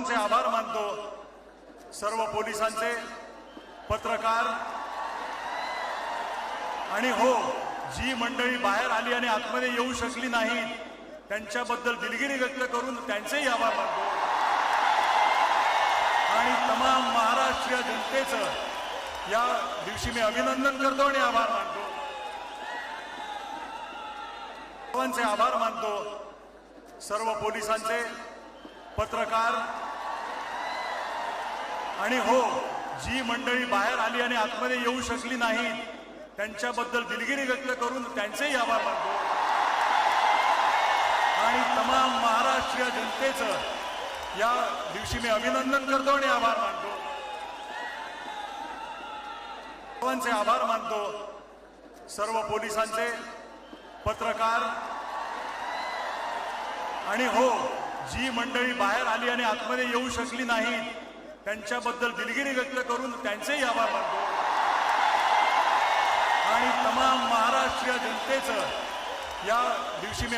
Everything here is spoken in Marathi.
सर्वांचे आभार मानतो। सर्व पोलिसांचे, पत्रकार आणि हो, जी मंडळी बाहेर आली आणि आतमध्ये येऊ शकली नाही त्यांच्याबद्दल दिलगिरी व्यक्त करून त्यांचेही आभार मानतो आणि तमाम महाराष्ट्रीय जनतेचं या दिवशी मी अभिनंदन करतो आणि आभार मानतो। सर्वांचे आभार मानतो। सर्व पोलिसांचे, पत्रकार आणि हो, जी मंडळी बाहेर आली आणि आतमध्ये येऊ शकली नाही त्यांच्याबद्दल दिलगिरी व्यक्त करून त्यांचेही आभार मानतो आणि तमाम महाराष्ट्रीय जनतेचं या दिवशी मी अभिनंदन करतो आणि आभार मानतो। सर्वांचे आभार मानतो। सर्व पोलिसांचे, पत्रकार आणि हो, जी मंडळी बाहेर आली आणि आतमध्ये येऊ शकली नाही त्यांच्याबद्दल दिलगिरी व्यक्त करून त्यांचेही आभार मानतो आणि तमाम महाराष्ट्रीय जनतेचं या दिवशी मी